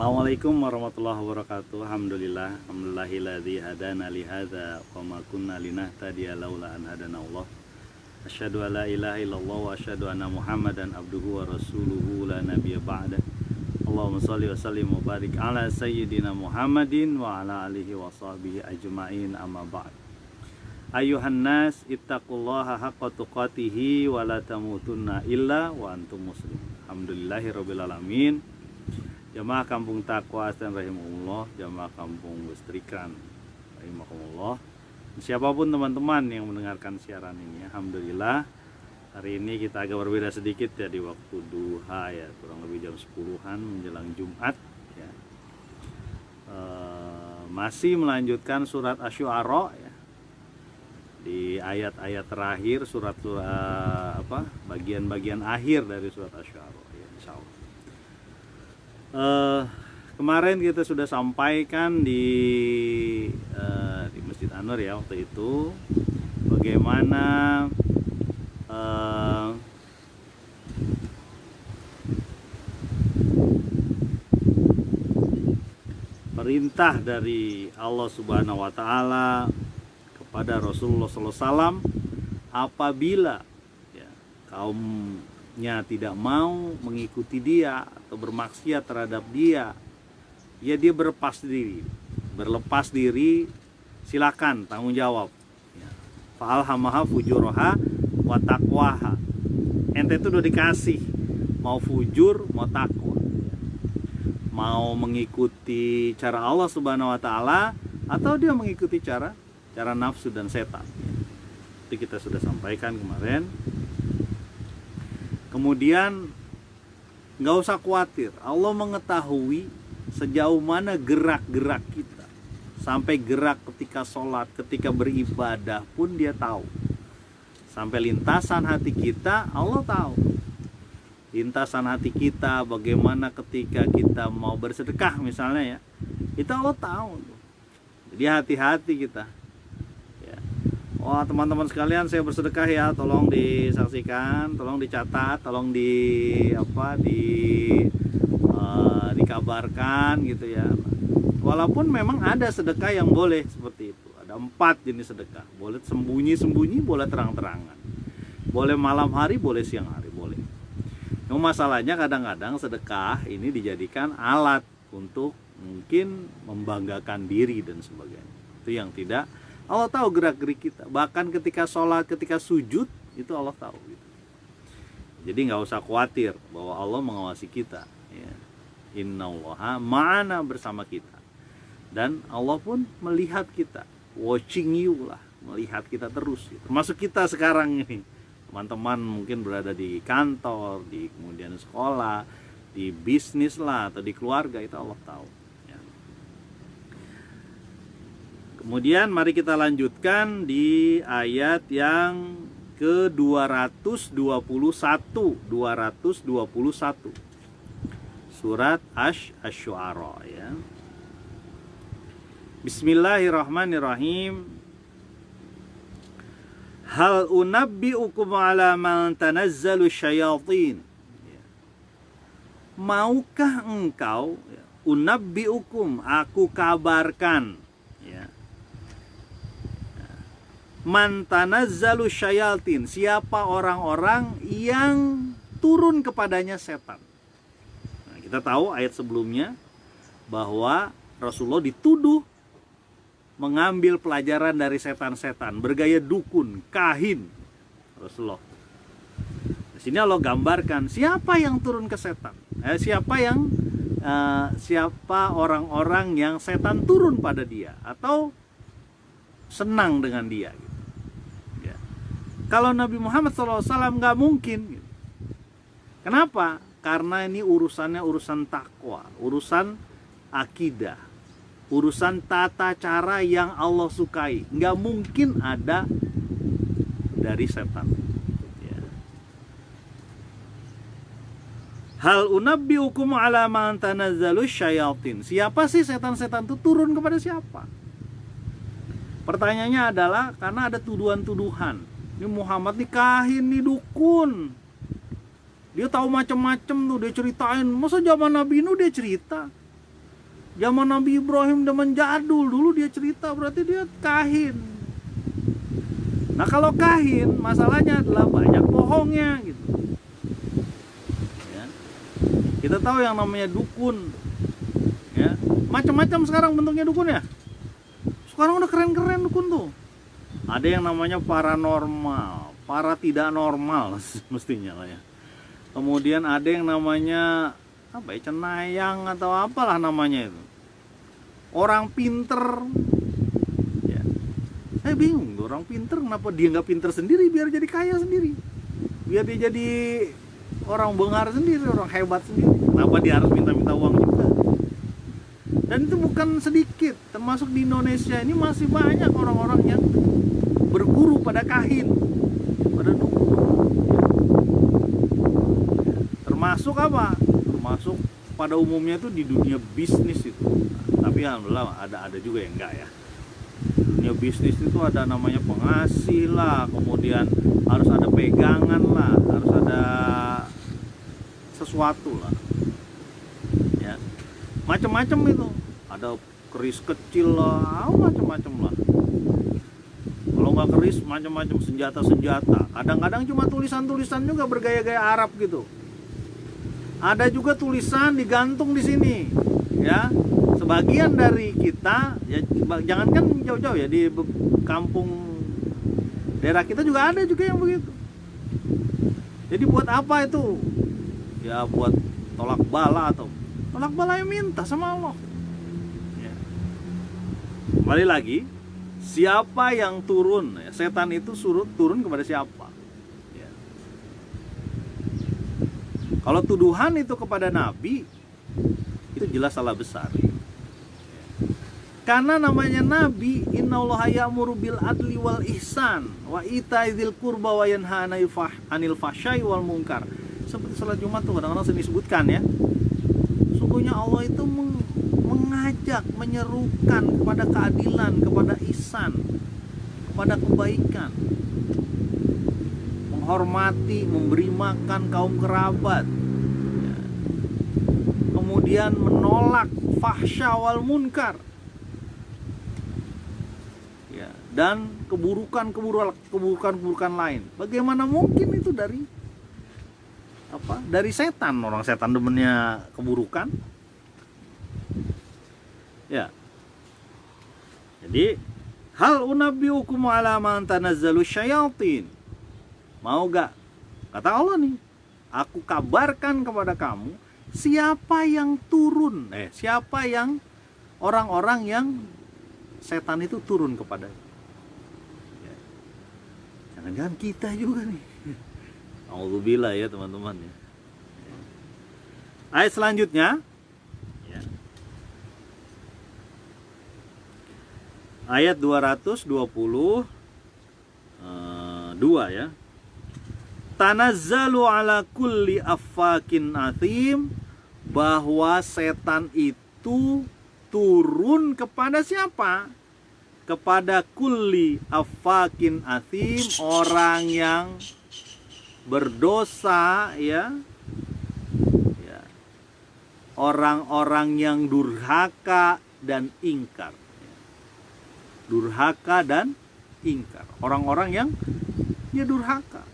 Assalamualaikum warahmatullahi wabarakatuh. Alhamdulillahilladzi hadana li hadza wa ma kunna linahtadiya laula an hadanallah. Asyhadu an la ilaha illallah wa asyhadu anna Muhammadan abduhu wa rasuluhu la nabiyya ba'da. Allahumma shalli wa sallim wa barik ala sayyidina Muhammadin wa ala alihi wa sahbihi ajma'in, amma ba'd. Ayuhan nas ittaqullaha haqqa tuqatih wa la tamutunna illa wa antum muslimun. Alhamdulillahirabbil alamin. Jamaah Kampung Taqwa dan rahimahullah, jamaah Kampung Bestrikan rahimahullah. Siapapun teman-teman yang mendengarkan siaran ini, alhamdulillah hari ini kita agak berbeda sedikit ya di waktu duha ya, kurang lebih jam 10-an menjelang Jumat ya. Masih melanjutkan surat Asy-Syu'ara ya. Di ayat-ayat terakhir bagian-bagian akhir dari surat Asy-Syu'ara ya, insyaallah. Kemarin kita sudah sampaikan di Masjid Anwar ya waktu itu bagaimana perintah dari Allah Subhanahu wa taala kepada Rasulullah SAW apabila ya, kaumnya tidak mau mengikuti dia atau bermaksiat terhadap dia, ya dia berlepas diri, silakan tanggung jawab ya. Fa'alhamaha fujuraha wa taqwaha. Ente itu udah dikasih mau fujur mau takwa ya. Mau mengikuti cara Allah Subhanahu wa taala atau dia mengikuti cara nafsu dan setan ya. Itu kita sudah sampaikan kemarin. Kemudian nggak usah khawatir, Allah mengetahui sejauh mana gerak-gerak kita. Sampai gerak ketika sholat, ketika beribadah pun dia tahu. Sampai lintasan hati kita, Allah tahu. Lintasan hati kita, bagaimana ketika kita mau bersedekah misalnya ya, itu Allah tahu. Jadi hati-hati kita. Wah teman-teman sekalian, saya bersedekah ya, tolong disaksikan, tolong dicatat, tolong dikabarkan gitu ya. Walaupun memang ada sedekah yang boleh seperti itu, ada 4 jenis sedekah, boleh sembunyi-sembunyi, boleh terang-terangan, boleh malam hari, boleh siang hari, boleh. Yang masalahnya kadang-kadang sedekah ini dijadikan alat untuk mungkin membanggakan diri dan sebagainya. Itu yang tidak. Allah tahu gerak-gerik kita. Bahkan ketika sholat, ketika sujud, itu Allah tahu gitu. Jadi nggak usah khawatir bahwa Allah mengawasi kita ya. Innallaha ma'ana, bersama kita. Dan Allah pun melihat kita, watching you lah, melihat kita terus gitu. Termasuk kita sekarang ini. Teman-teman mungkin berada di kantor, di kemudian sekolah, di bisnis lah, atau di keluarga, itu Allah tahu. Kemudian mari kita lanjutkan di ayat yang ke-221 surat Asy-Syu'ara ya. Bismillahirrahmanirrahim. Hal unabbi'ukum ala man tanazzalu syayatin. Maukah engkau, unabbi'ukum, aku kabarkan ya, man tanazzalu syayatin, siapa orang-orang yang turun kepadanya setan. Nah, kita tahu ayat sebelumnya bahwa Rasulullah dituduh mengambil pelajaran dari setan-setan, bergaya dukun, kahin Rasulullah. Di sini Allah gambarkan siapa yang turun ke setan. Siapa orang-orang yang setan turun pada dia atau senang dengan dia gitu. Ya. Kalau Nabi Muhammad SAW nggak mungkin gitu. Kenapa? Karena ini urusannya urusan takwa, urusan akidah, urusan tata cara yang Allah sukai. Nggak mungkin ada dari setan ya. Hal unabbiukum ala man tanazzalu syayatin. Siapa sih setan-setan itu turun kepada siapa? Pertanyaannya adalah karena ada tuduhan-tuduhan. Ini Muhammad nih kahin, nih dukun. Dia tahu macam-macam tuh, dia ceritain. Masa zaman Nabi Nuh dia cerita? Zaman Nabi Ibrahim, zaman jadul dulu dia cerita, berarti dia kahin. Nah kalau kahin, masalahnya adalah banyak bohongnya gitu. Ya. Kita tahu yang namanya dukun, ya macam-macam sekarang bentuknya dukun ya. Sekarang udah keren-keren dukun tuh. Ada yang namanya paranormal, para tidak normal mestinya lah ya. Kemudian ada yang namanya apa ya, cenayang atau apalah namanya itu. Orang pinter, ya. Saya bingung tuh, orang pinter kenapa dia nggak pinter sendiri biar jadi kaya sendiri, biar dia jadi orang bengar sendiri, orang hebat sendiri. Kenapa dia harus minta-minta uang juga? Dan itu bukan sedikit, termasuk di Indonesia ini masih banyak orang-orang yang berguru pada kahin, pada dukun. Termasuk apa? Termasuk pada umumnya itu di dunia bisnis itu. Tapi alhamdulillah ada juga yang enggak ya. Dunia bisnis itu ada namanya pengasih lah, kemudian harus ada pegangan lah, harus ada sesuatu lah. Ya. Macam-macam itu. Ada keris kecil lah, macam-macam lah. Kalau nggak keris, macam-macam senjata-senjata. Kadang-kadang cuma tulisan-tulisan juga bergaya-gaya Arab gitu. Ada juga tulisan digantung di sini, ya. Sebagian dari kita, ya jangankan jauh-jauh ya, di kampung daerah kita juga ada juga yang begitu. Jadi buat apa itu? Ya buat tolak bala atau tolak bala yang minta sama Allah. Ya. Kembali lagi, siapa yang turun? Ya, setan itu suruh turun kepada siapa? Ya. Kalau tuduhan itu kepada Nabi, itu jelas salah besar. Karena namanya Nabi, innallaha ya'muru bil adli wal ihsan wa itaizil qurba wa yanha 'anil fahsya'i wal munkar. Seperti salat Jumat tuh kadang-kadang sering disebutkan ya. Sungguhnya Allah itu mengajak, menyerukan kepada keadilan, kepada ihsan, kepada kebaikan. Menghormati, memberi makan kaum kerabat. Ya. Kemudian menolak fahsya wal munkar. Dan keburukan lain. Bagaimana mungkin itu dari apa? Dari setan. Orang setan demennya keburukan. Ya. Jadi hal unabbiukum ala man tanazzalu syayatin. Mau gak? Kata Allah nih, aku kabarkan kepada kamu siapa yang turun, siapa yang orang-orang yang setan itu turun kepadanya. Jangan-jangan kita juga nih. Alhamdulillah ya teman-teman ya. Ayat selanjutnya ya. Ayat 222 ya. Tanazzalu ala kulli affakin athim, bahwa setan itu turun kepada siapa? Kepada kulli affakin athim, orang yang berdosa ya. Ya. Orang-orang yang durhaka dan ingkar. Durhaka dan ingkar. Orang-orang yang dia durhaka.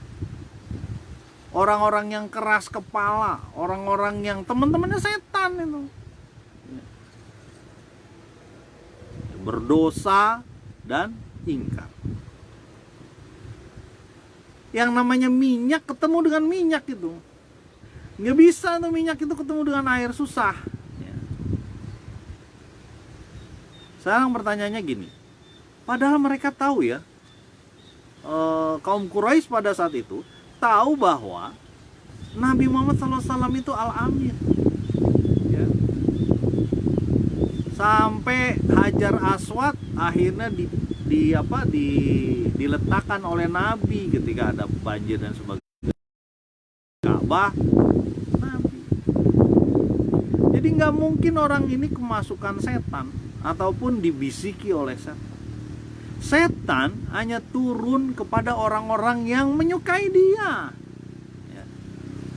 Orang-orang yang keras kepala, orang-orang yang teman-temannya setan itu. Berdosa dan ingkar. Yang namanya minyak ketemu dengan minyak itu. Nggak bisa tuh minyak itu ketemu dengan air, susah. Ya. Sekarang pertanyaannya gini. Padahal mereka tahu ya, kaum Quraisy pada saat itu tahu bahwa Nabi Muhammad SAW itu Al-Amin. Ya. Sampai Hajar Aswad akhirnya diletakkan oleh Nabi ketika ada banjir dan sebagainya. Ka'bah Nabi. Jadi nggak mungkin orang ini kemasukan setan ataupun dibisiki oleh setan. Setan hanya turun kepada orang-orang yang menyukai dia.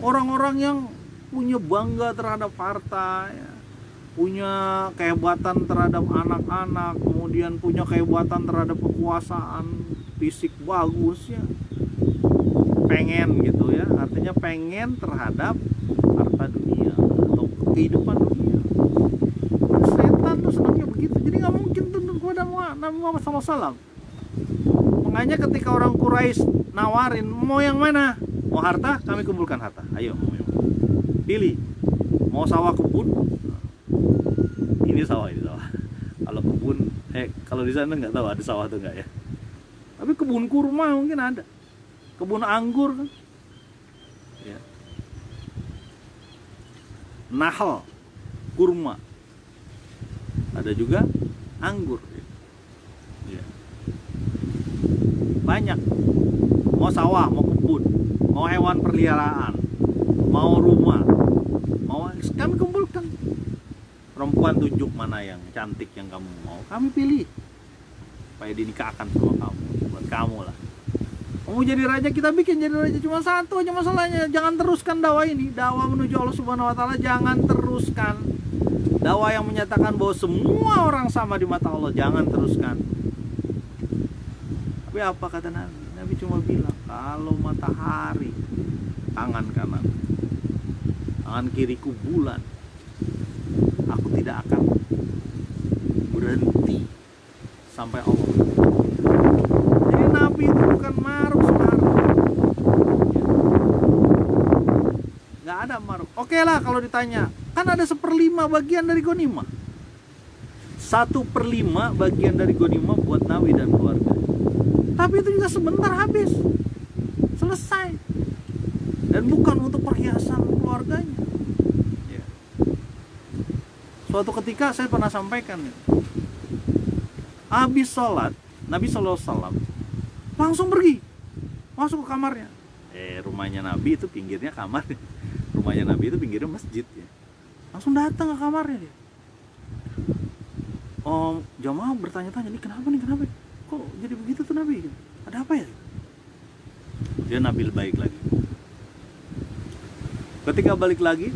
Orang-orang yang punya bangga terhadap harta, ya. punya kehebatan terhadap anak-anak, kemudian punya kehebatan terhadap kekuasaan, fisik bagus ya, pengen gitu ya, artinya pengen terhadap harta dunia atau kehidupan dunia. Setan tuh senangnya begitu, jadi nggak mungkin tunduk kepada Nabi Muhammad SAW. Makanya ketika orang Quraisy nawarin, mau yang mana? Mau harta? Kami kumpulkan harta. Ayo, pilih. Mau sawah kebun? Ini sawah, ini sawah. Kalau kebun, kalau di sana nggak tahu ada sawah atau nggak ya. Tapi kebun kurma mungkin ada. Kebun anggur kan. Ya. Nahal, kurma. Ada juga anggur. Ya. Banyak. Mau sawah, mau kebun, mau hewan peliharaan, mau rumah, mau kami kumpulkan. Perempuan tunjuk mana yang cantik yang kamu mau, kami pilih supaya dinikahkan sama kamu, buat kamu lah. Kamu jadi raja, kita bikin jadi raja. Cuma satu aja masalahnya, jangan teruskan dakwah ini, dakwah menuju Allah Subhanahu Wa Taala, jangan teruskan. Dakwah yang menyatakan bahwa semua orang sama di mata Allah, jangan teruskan. Tapi apa kata Nabi? Nabi cuma bilang, kalau matahari tangan kanan, tangan kiriku bulan, aku tidak akan berhenti sampai Allah. Jadi Nabi itu bukan maruk sekarang, nggak ada maruk. Oke lah kalau ditanya, kan ada 1/5 bagian dari ghanimah, 1/5 bagian dari ghanimah buat Nabi dan keluarga. Tapi itu juga sebentar habis, selesai, dan bukan untuk perhiasan keluarganya. Ya. Suatu ketika saya pernah sampaikan, habis sholat Nabi SAW langsung pergi, masuk ke kamarnya. Rumahnya Nabi itu pinggirnya kamar, rumahnya Nabi itu pinggirnya masjid ya. Langsung datang ke kamarnya dia. Jamaah bertanya-tanya, ini kenapa nih, kenapa? Kok jadi begitu tuh Nabi? Ada apa ya? Dia Nabi baik lagi. Ketika balik lagi,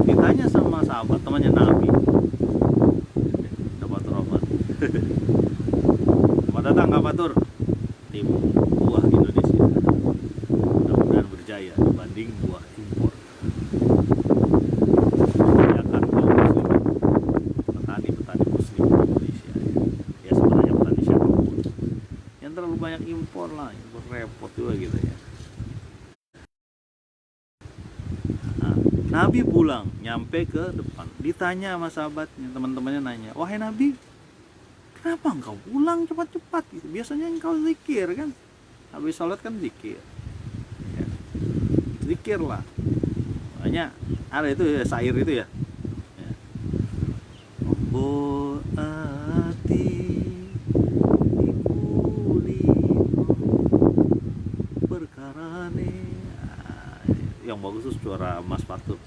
ditanya sama sahabat temannya Nabi, dapat rahmat. Selamat datang Kak Fatur, tim buah Indonesia. Mudah-mudahan berjaya dibanding buah impor. Memuliakan kaum muslimin, petani-petani muslim di Indonesia. Ya sebenarnya petani siapapun. Yang terlalu banyak impor lah, impor repot juga gitu ya. Nabi pulang, nyampe ke depan, ditanya sama sahabatnya, teman-temannya nanya, wahai Nabi, kenapa engkau pulang cepat-cepat gitu? Biasanya engkau zikir kan, habis sholat kan zikir ya. Zikir lah, makanya ada itu ya, syair itu ya, Boati berkarane, yang bagus tuh suara Mas Fatur.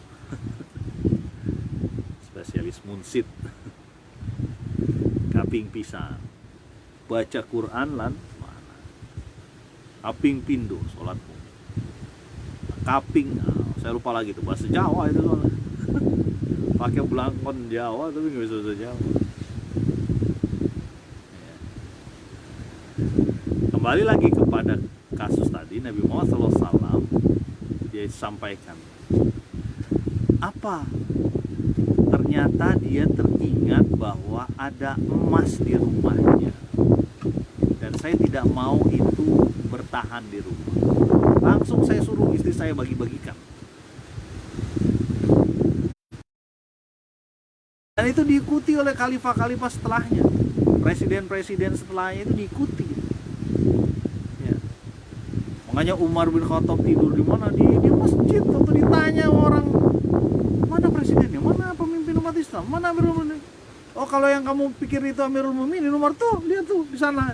Spesialis munsid. Kaping pisan baca Quran lan mana kaping pindo sholatmu kaping, saya lupa lagi tuh bahasa Jawa itu soalnya. Pakai belangkon Jawa tapi nggak bisa bahasa Jawa ya. Kembali lagi kepada kasus tadi, Nabi Muhammad SAW dia sampaikan apa, ternyata dia teringat bahwa ada emas di rumahnya dan saya tidak mau itu bertahan di rumah. Langsung saya suruh istri saya bagi-bagikan, dan itu diikuti oleh khalifah-khalifah setelahnya, presiden-presiden setelahnya itu diikuti ya. Makanya Umar bin Khattab tidur di mana? Di masjid. Waktu ditanya orang, mana presidennya, mana pemimpin umat Islam, mana Amirul Mukminin? Oh kalau yang kamu pikir itu Amirul Mukminin, Umar tuh, lihat tuh di sana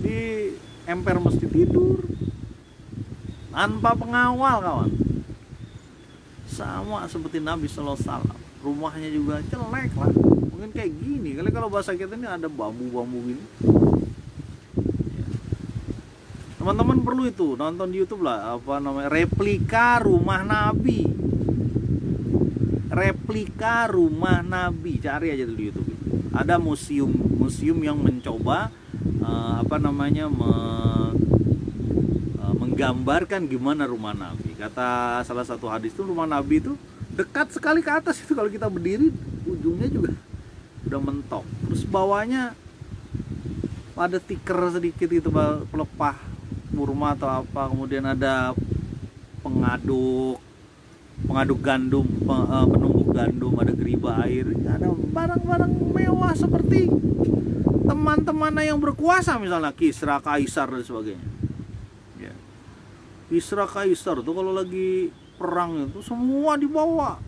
di emper masjid tidur tanpa pengawal kawan. Sama seperti Nabi SAW, rumahnya juga jelek lah, mungkin kayak gini kali kalau bahasa kita ini ada bambu-bambu gini ya. Teman-teman perlu itu nonton di YouTube lah, apa namanya, replika rumah Nabi, replika rumah Nabi. Cari aja di YouTube. Ada museum yang mencoba menggambarkan gimana rumah Nabi. Kata salah satu hadis itu, rumah Nabi itu dekat sekali ke atas, itu kalau kita berdiri ujungnya juga udah mentok. Terus bawahnya ada tikar sedikit gitu, pelepah kurma atau apa. Kemudian ada pengaduk gandum, penumbuk gandum, ada geriba air, ada barang-barang mewah seperti teman-temannya yang berkuasa, misalnya Kisra, Kaisar dan sebagainya. Ya. Kisra, Kaisar tuh kalau lagi perang itu semua dibawa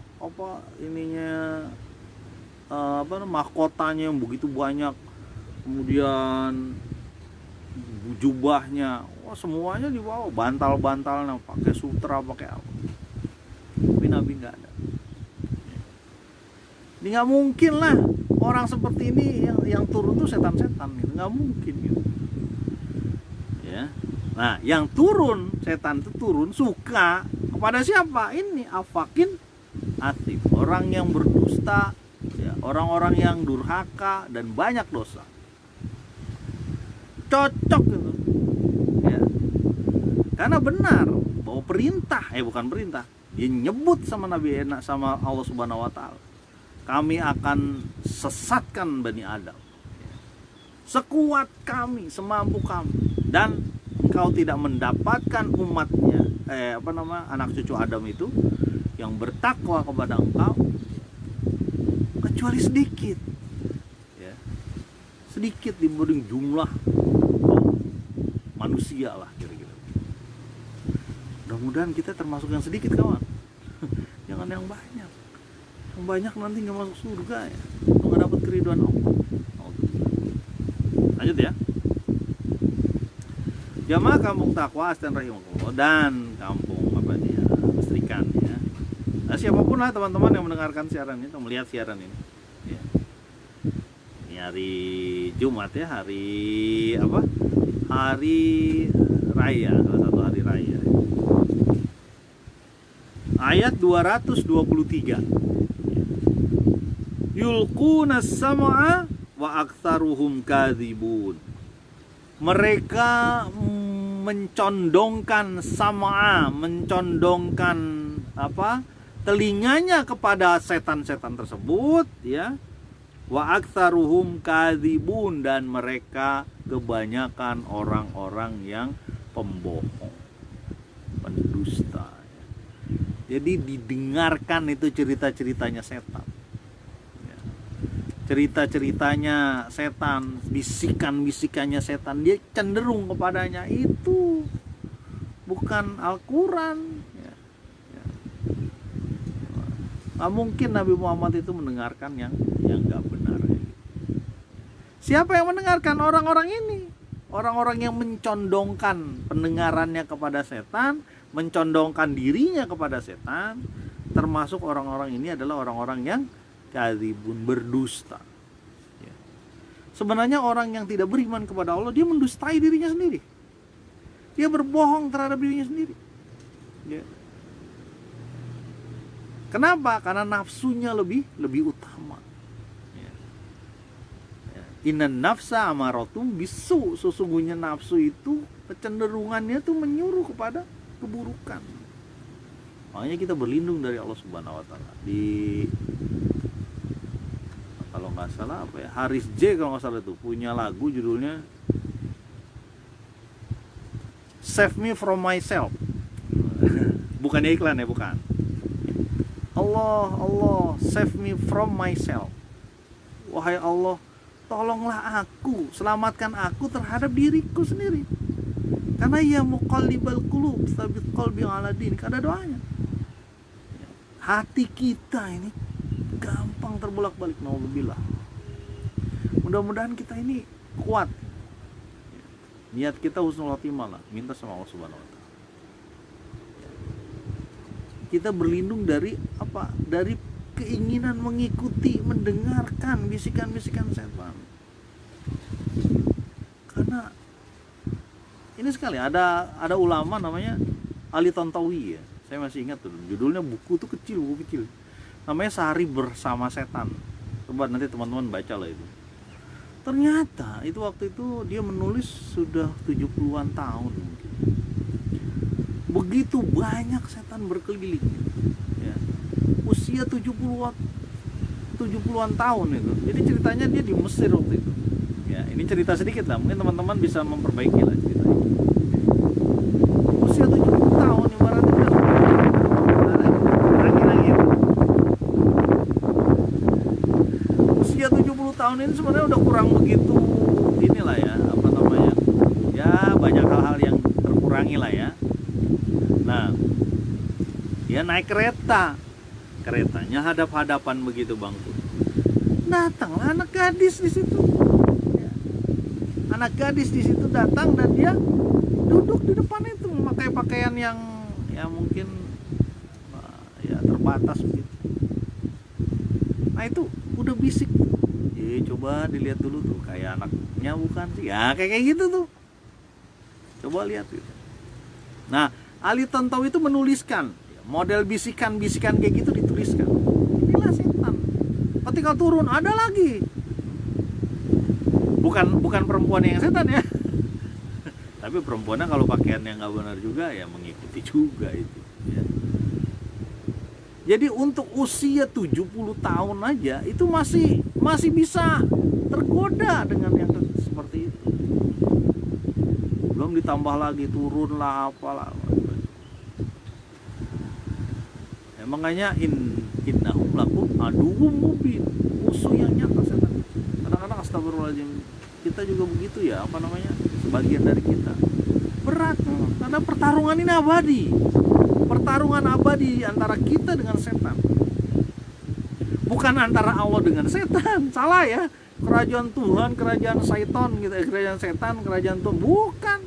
mahkotanya yang begitu banyak, kemudian jubahnya, semuanya dibawa, bantal-bantalnya pakai sutra, pakai apa. Tapi Nabi nggak ada. Ini nggak mungkin lah orang seperti ini yang turun tuh setan-setan, gitu. Nggak mungkin gitu. Ya. Nah, yang turun, setan itu turun suka kepada siapa? Ini afakin atim, orang yang berdusta, ya, orang-orang yang durhaka dan banyak dosa. Cocok gitu. Ya. Karena benar bahwa bukan perintah. Dia nyebut sama Nabi sama Allah Subhanahu wa taala. Kami akan sesatkan Bani Adam. Sekuat kami, semampu kami, dan engkau tidak mendapatkan umatnya, anak cucu Adam itu yang bertakwa kepada engkau kecuali sedikit, ya. Sedikit dibanding jumlah manusia lah kira-kira. Mudah-mudahan kita termasuk yang sedikit, kawan. Jangan yang banyak. Yang banyak nanti nggak masuk surga, ya, nggak dapat keriduan Allah. Lanjut ya. Jamaah kampung takwa Astan Rahimahullah dan kampung Listrikan, ya. Nah, siapapun lah teman-teman yang mendengarkan siaran ini atau melihat siaran ini, ya. Ini hari Jumat ya, hari raya, salah satu hari raya. Ayat 223. Yulquna sam'a wa aktsaruhum kadzibun. Mereka mencondongkan sam'a, mencondongkan telinganya kepada setan-setan tersebut, ya. Wa aktsaruhum kadzibun, dan mereka kebanyakan orang-orang yang pembohong, pendusta. Jadi didengarkan itu cerita-ceritanya setan, ya. Cerita-ceritanya setan, bisikan-bisikannya setan, dia cenderung kepadanya itu bukan Al-Quran, ya. Ya. Nggak mungkin Nabi Muhammad itu mendengarkan yang nggak benar, ya. Siapa yang mendengarkan? Orang-orang ini, orang-orang yang mencondongkan pendengarannya kepada setan, mencondongkan dirinya kepada setan. Termasuk orang-orang ini adalah orang-orang yang kadzibun, berdusta, ya. Sebenarnya orang yang tidak beriman kepada Allah, dia mendustai dirinya sendiri, dia berbohong terhadap dirinya sendiri, ya. Kenapa? Karena nafsunya lebih utama, ya. Ya. Innan nafsa amaratum bisu, sesungguhnya nafsu itu kecenderungannya tuh menyuruh kepada keburukan. Makanya kita berlindung dari Allah Subhanahu wa taala. Di kalau nggak salah Haris J kalau nggak salah itu punya lagu judulnya Save Me From Myself. Bukannya iklan ya, bukan. Allah save me from myself. Wahai Allah, tolonglah aku, selamatkan aku terhadap diriku sendiri. Karena ya muqallibal qulub tsabit qalbi ala dinik, ada doanya. Hati kita ini gampang terbolak-balik, naudzubillah. Mudah-mudahan kita ini kuat. Niat kita husnul khotimah lah, minta sama Allah Subhanahu wa taala. Kita berlindung dari apa? Dari keinginan mengikuti, mendengarkan bisikan-bisikan setan. Karena ini sekali ada ulama namanya Ali Tontowi, ya. Saya masih ingat tuh, judulnya buku tuh kecil, buku kecil. namanya Sehari Bersama Setan. Coba nanti teman-teman baca lah itu. Ternyata itu waktu itu dia menulis sudah 70-an tahun mungkin. Begitu banyak setan berkeliling ya. Usia 70-an tahun itu. Jadi ceritanya dia di Mesir waktu itu. Ya, ini cerita sedikit lah, mungkin teman-teman bisa memperbaiki lah ceritanya. Usia 70 tahun ibaratnya udah angin-angin. Usia 70 tahun ini sebenarnya udah kurang begitu inilah ya, apa namanya? Ya, banyak hal-hal yang terkurangi lah ya. Nah, dia naik kereta. Keretanya hadap-hadapan begitu bangku. Datanglah anak gadis di situ. Ya. Anak gadis di situ datang dan dia duduk di depan itu memakai pakaian yang ya mungkin ya terbatas begitu. Nah itu udah bisik. Coba dilihat dulu tuh, kayak anaknya bukan sih? Ya kayak gitu tuh. Coba lihat gitu. Nah, Ali Tantowi itu menuliskan model bisikan-bisikan kayak gitu dituliskan. Inilah setan. Ketika turun ada lagi. Bukan perempuan yang setan ya. Tapi perempuannya kalau pakaiannya nggak benar juga ya mengikuti juga itu. Ya. Jadi untuk usia 70 tahun aja itu masih bisa tergoda dengan yang seperti itu. Belum ditambah lagi turun lah apalah. Ya, makanya innahum lakum aduwwum mubin, musuh yang nyata setan. Kadang-kadang astagfirullahaladzim, kita juga begitu ya, apa namanya, sebagian dari kita berat karena pertarungan ini abadi. Pertarungan abadi antara kita dengan setan, bukan antara Allah dengan setan. Salah ya, kerajaan Tuhan, kerajaan syaitan gitu, kerajaan setan, kerajaan Tuhan, bukan.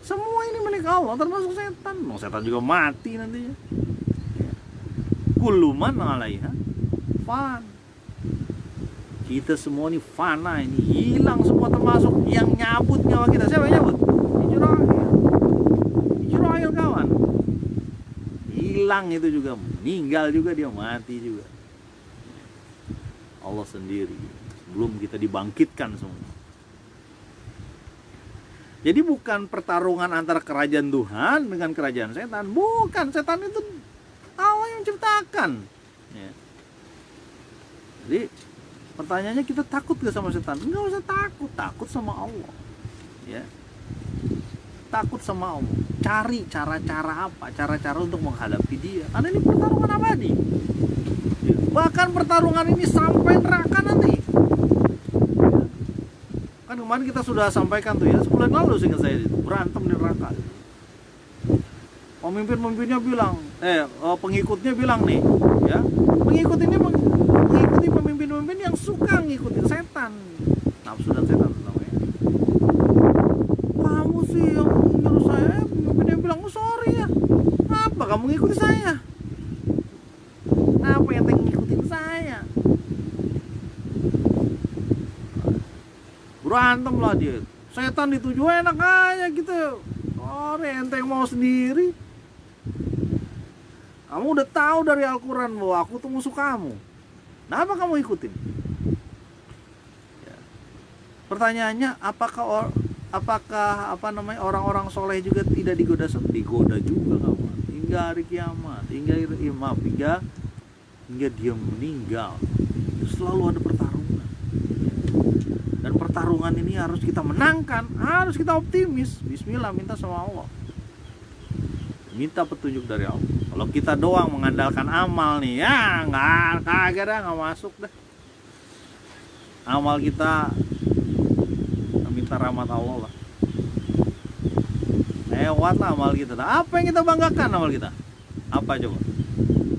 Semua ini milik Allah, termasuk setan. Mau setan juga mati nantinya. Kullu man 'alaiha fan. Kita semua ini fana, ini hilang semua, termasuk yang nyabut nyawa kita. Siapa yang nyabut? Israel kawan. Hilang itu juga, meninggal juga, dia mati juga. Allah sendiri sebelum kita dibangkitkan semua. Jadi bukan pertarungan antara kerajaan Tuhan dengan kerajaan setan. Bukan, setan itu Allah yang ciptakan ya. Jadi pertanyaannya, kita takut gak sama setan? Enggak usah takut, takut sama Allah ya. Takut sama Allah. Cari cara-cara apa? Cara-cara untuk menghadapi dia. Karena ini pertarungan abadi ya. Bahkan pertarungan ini sampai neraka nanti ya. Kan kemarin kita sudah sampaikan tuh ya, sebulan lalu seingat saya itu, berantem di neraka. Pemimpin-pemimpinnya bilang, pengikutnya bilang nih, ya, pengikut ini mengikuti pemimpin-pemimpin yang suka ngikutin setan, nafsu dan setan namanya. Kamu sih yang nyuruh saya, pemimpinnya bilang, oh sorry ya, apa kamu ngikutin saya? Kenapa yang ngikutin saya? Berantem lah dia, setan dituju enak aja gitu. Sorry, ente yang mau sendiri. Kamu udah tahu dari Al-Quran bahwa aku tuh musuh kamu. Kenapa kamu ikutin? Ya. Pertanyaannya, apakah orang-orang soleh juga tidak digoda? Digoda juga kawan. Hingga hari kiamat, hingga dia meninggal. Selalu ada pertarungan. Dan pertarungan ini harus kita menangkan, harus kita optimis. Bismillah, minta sama Allah. Minta petunjuk dari Allah. Kalau kita doang mengandalkan amal nih, ya kagak dah, nggak masuk dah. Amal kita minta rahmat Allah lah. Lewat lah amal kita. Apa yang kita banggakan amal kita? Apa coba?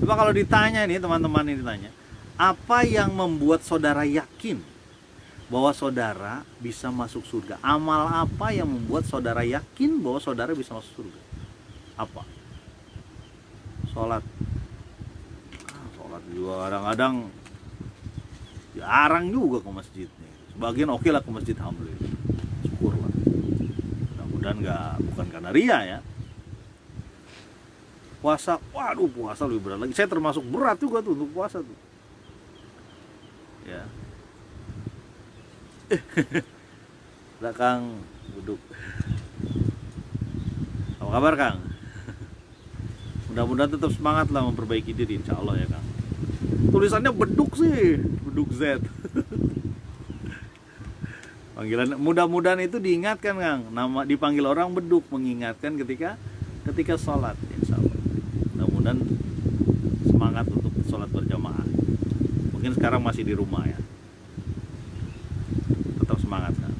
Coba kalau ditanya nih, teman-teman ini ditanya, apa yang membuat saudara yakin bahwa saudara bisa masuk surga? Amal apa yang membuat saudara yakin bahwa saudara bisa masuk surga? Apa? Sholat. Sholat juga kadang-kadang jarang juga ke masjid nih. Sebagian oke lah ke masjid, alhamdulillah, syukurlah. Mudah-mudahan bukan karena ria ya. Puasa, waduh puasa lebih berat lagi. Saya termasuk berat juga tuh untuk puasa tuh. Ya. Kang duduk. Apa kabar Kang? Mudah-mudahan tetap semangat lah memperbaiki diri, insya Allah ya Kang. Tulisannya beduk sih, beduk Z. Panggilan mudah-mudahan itu diingatkan Kang. Nama dipanggil orang beduk mengingatkan ketika sholat, insya Allah. Mudah-mudahan semangat untuk sholat berjamaah. Mungkin sekarang masih di rumah ya. Tetap semangat Kang.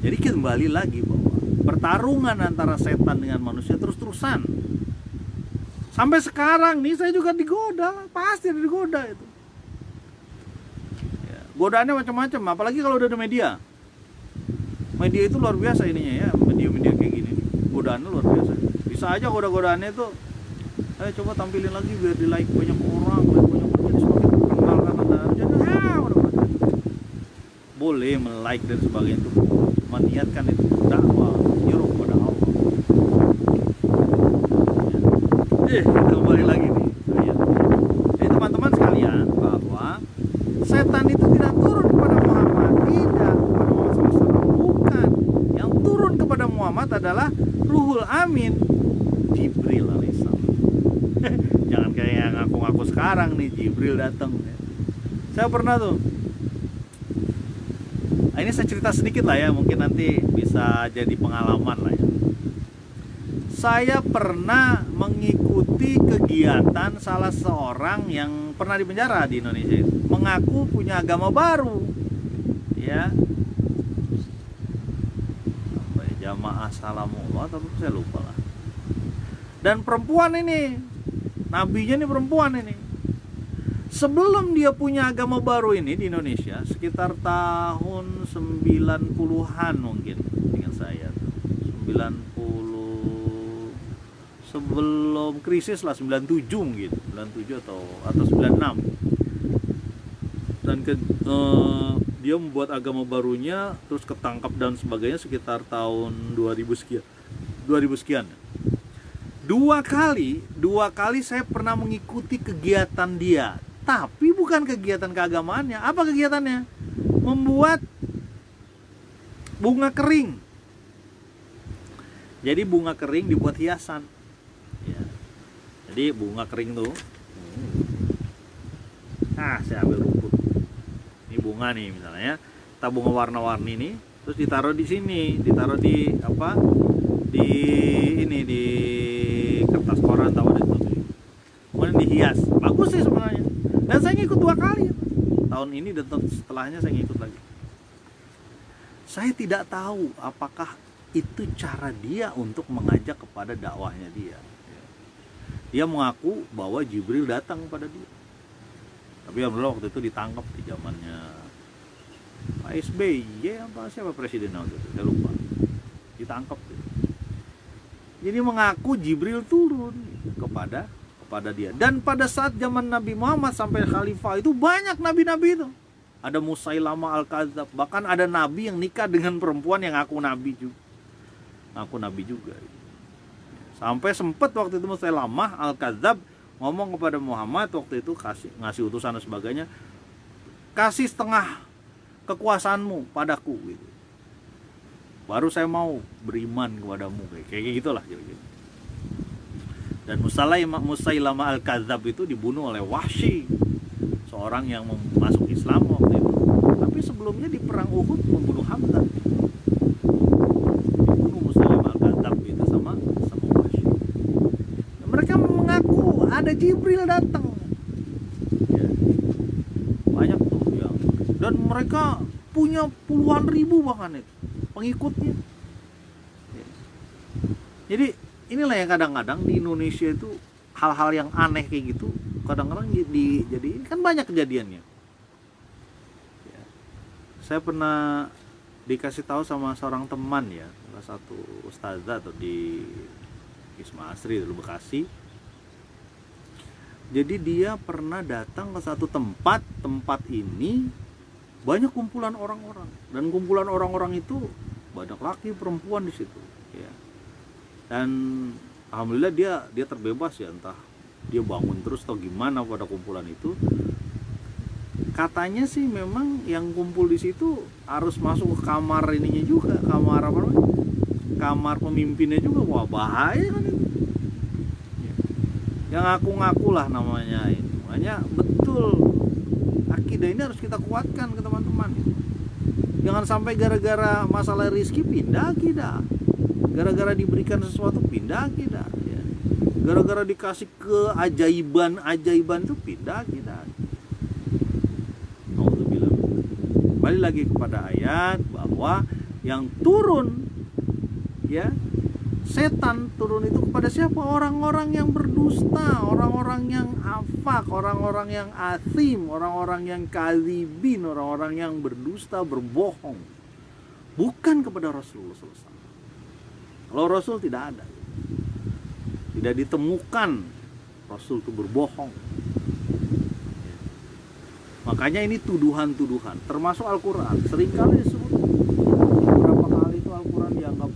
Jadi kembali lagi bahwa pertarungan antara setan dengan manusia terus-terusan. Sampai sekarang nih saya juga digoda, pasti digoda itu. Ya, godaannya macam-macam, apalagi kalau udah ada media. Media itu luar biasa ininya ya, media-media kayak gini. Godaannya luar biasa. Bisa aja goda-godaannya itu, ayo coba tampilin lagi biar di like banyak orang, jadi semakin terkenal kan Anda. Jadi boleh men-like dan sebagainya itu. Cuma niatkan itu dakwah, nyuruh kepada Allah. Kembali lagi nih. Jadi teman-teman sekalian bahwa setan itu tidak turun kepada Muhammad, tidak kepada Muhammad SAW, bukan. Yang turun kepada Muhammad adalah Ruhul Amin, Jibril alaihissalam. Jangan kayak yang ngaku-ngaku sekarang nih Jibril datang. Saya pernah tuh. Nah, ini saya cerita sedikit lah ya, mungkin nanti bisa jadi pengalaman lah ya. Saya pernah mengikuti kegiatan salah seorang yang pernah dipenjara di Indonesia itu, mengaku punya agama baru, ya, apa ya, Jamaah Salamullah atau saya lupa lah. Dan perempuan ini, nabinya ini perempuan ini. Sebelum dia punya agama baru ini di Indonesia, sekitar tahun 90-an mungkin, dengan saya 90 sebelum krisis lah, 97 mungkin, 97 atau 96. Dan dia membuat agama barunya, terus ketangkap dan sebagainya sekitar tahun 2000 sekian. 2000 sekian. Dua kali saya pernah mengikuti kegiatan dia, tapi bukan kegiatan keagamaannya. Apa kegiatannya? Membuat bunga kering. Jadi bunga kering dibuat hiasan. Ya. Jadi bunga kering tuh, saya ambil rumput. Ini bunga nih misalnya, kita bunga warna-warni nih, terus ditaruh di sini, ditaruh di apa? Di ini, di kertas koran atau di itu. Kemudian dihias. Bagus sih sebenarnya. Dan saya ngikut 2 kali. Tahun ini dan tahun setelahnya saya ngikut lagi. Saya tidak tahu apakah itu cara dia untuk mengajak kepada dakwahnya dia. Dia mengaku bahwa Jibril datang pada dia. Tapi alhamdulillah waktu itu ditangkap di zamannya Pak SBY apa siapa presiden waktu itu, saya lupa. Ditangkap gitu. Jadi mengaku Jibril turun kepada dia. Dan pada saat zaman Nabi Muhammad sampai khalifah itu banyak nabi-nabi itu. Ada Musailama Al-Kadzab, bahkan ada nabi yang nikah dengan perempuan yang ngaku nabi juga. Sampai sempat waktu itu Musailama Al-Kadzab ngomong kepada Muhammad waktu itu, ngasih utusan dan sebagainya, kasih setengah kekuasaanmu padaku gitu. Baru saya mau beriman kepadamu, kayak gitulah gitu. Dan Musailama Al-Kadzab itu dibunuh oleh Wahsy, seorang yang masuk Islam waktu itu. Tapi sebelumnya di perang Uhud membunuh Hamzah. Dibunuh Musailama Al-Kadzab itu sama Wahsy. Dan mereka mengaku ada Jibril datang. Ya. Banyak tuh yang, dan mereka punya puluhan ribu bahkan itu pengikutnya. Ya. Jadi inilah yang kadang-kadang di Indonesia itu hal-hal yang aneh kayak gitu kadang-kadang jadi kan banyak kejadiannya. Ya. Saya pernah dikasih tahu sama seorang teman ya, salah satu ustazah atau di Wisma Asri dulu Bekasi. Jadi dia pernah datang ke satu tempat ini banyak kumpulan orang-orang, dan kumpulan orang-orang itu banyak laki perempuan di situ. Ya. Dan alhamdulillah dia terbebas ya, entah dia bangun terus atau gimana pada kumpulan itu. Katanya sih memang yang kumpul di situ harus masuk ke kamar ininya juga, kamar apa namanya, kamar pemimpinnya juga. Wah bahaya kan itu ya. Yang ngaku-ngaku lah namanya ini. Makanya betul, akidah ini harus kita kuatkan ke teman-teman ya. Jangan sampai gara-gara masalah rezeki pindah akidah, gara-gara diberikan sesuatu pindah akidah ya. Gara-gara dikasih keajaiban itu pindah akidah. Kembali lagi kepada ayat bahwa yang turun ya, setan turun itu kepada siapa? Orang-orang yang berdusta, orang-orang yang afak, orang-orang yang asim, orang-orang yang kadzibin, orang-orang yang berdusta, berbohong. Bukan kepada Rasulullah SAW. Kalau Rasul tidak ada, tidak ditemukan Rasul itu berbohong. Makanya ini tuduhan-tuduhan, termasuk Al-Quran. Seringkali disebut, beberapa kali itu Al-Quran dianggap,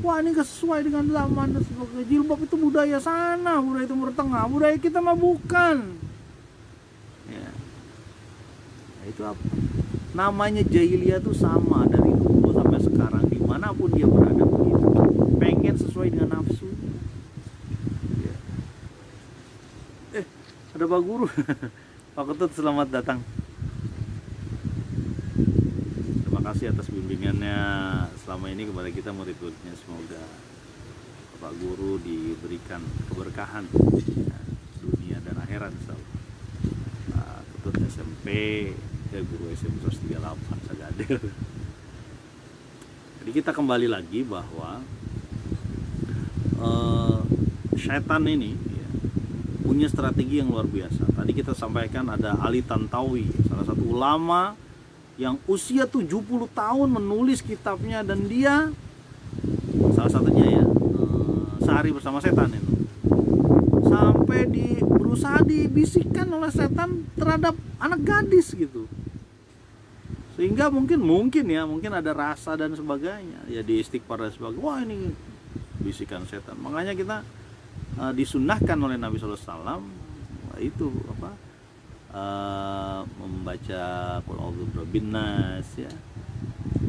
wah ini gak sesuai dengan zaman dan sebagainya. Jilbab itu budaya sana, budaya Timur Tengah, budaya kita mah bukan ya. Nah, itu apa? Namanya jahiliyah itu sama dari dulu sampai sekarang, dimanapun dia berada begitu, pengen sesuai dengan nafsunya ya. Ada Pak Guru. Pak Ketut, selamat datang. Terima kasih atas bimbingannya selama ini kepada kita murid-muridnya. Semoga Pak Guru diberikan keberkahan ya, dunia dan akhirat. Pak Ketut SMP, ya guru SMP 138 Sagadel. Jadi kita kembali lagi bahwa syaitan ini punya strategi yang luar biasa. Tadi kita sampaikan ada Ali Tantawi, salah satu ulama yang usia 70 tahun menulis kitabnya, dan dia salah satunya ya Sehari Bersama Setan itu. Sampai berusaha dibisikkan oleh setan terhadap anak gadis gitu. Sehingga mungkin ada rasa dan sebagainya. Ya di istighfar dan sebagainya. Wah ini bisikan setan. Makanya kita disunnahkan oleh Nabi SAW itu apa, membaca Qul a'udzu birabbin nas ya,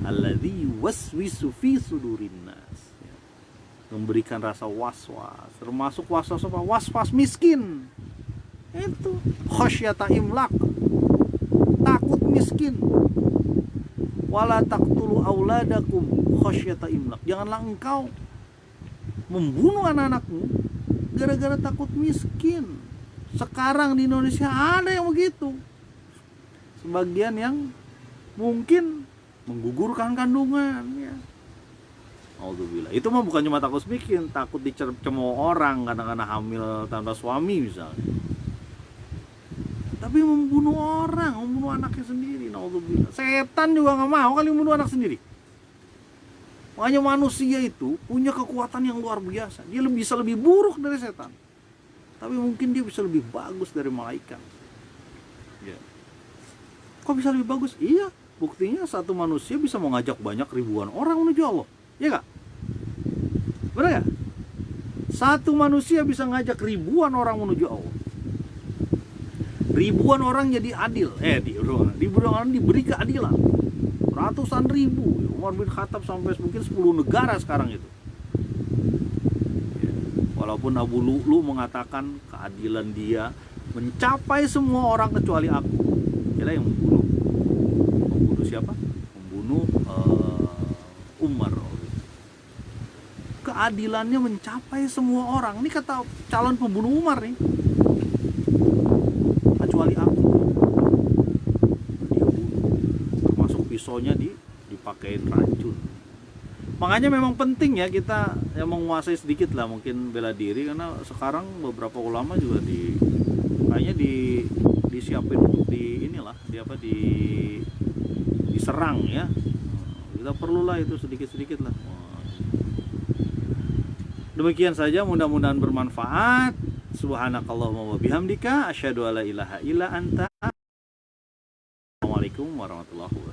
alladzi yuwaswisu fi sudurin nas ya. Memberikan rasa was-was, termasuk was-was apa? Was-was miskin. Itu khasyata imlaq, takut miskin. Wala taqtulu auladakum khasyata imlaq. Janganlah engkau membunuh anak-anakmu gara-gara takut miskin. Sekarang di Indonesia ada yang begitu. Sebagian yang mungkin menggugurkan kandungan ya. Alhamdulillah. Itu mah bukan cuma takut miskin, takut dicemooh orang kadang-kadang hamil tanpa suami misalnya. Tapi membunuh orang, membunuh anaknya sendiri. Alhamdulillah. Setan juga nggak mau kali membunuh anak sendiri. Makanya manusia itu punya kekuatan yang luar biasa. Dia bisa lebih buruk dari setan, tapi mungkin dia bisa lebih bagus dari malaikat ya. Kok bisa lebih bagus? Iya, buktinya satu manusia bisa mengajak banyak ribuan orang menuju Allah. Iya gak? Benar gak? Satu manusia bisa ngajak ribuan orang menuju Allah. Ribuan orang jadi adil. Ribuan orang diberi keadilan. Ratusan ribu. Umar bin Khattab sampai mungkin 10 negara sekarang itu ya. Walaupun Abu Lu'lu mengatakan keadilan dia mencapai semua orang kecuali aku. Dia yang membunuh siapa? Membunuh Umar. Keadilannya mencapai semua orang. Ini kata calon pembunuh Umar nih. Kecuali aku. Dia bunuh. Termasuk pisaunya dipakein racun. Makanya memang penting ya kita yang menguasai sedikit lah mungkin bela diri, karena sekarang beberapa ulama juga kayaknya disiapin diserang ya. Kita perlulah itu sedikit-sedikit lah. Demikian saja, mudah-mudahan bermanfaat. Subhanakallahumma wa bihamdika asyhadu alla ilaha illa anta. Assalamualaikum warahmatullahi wabarakatuh.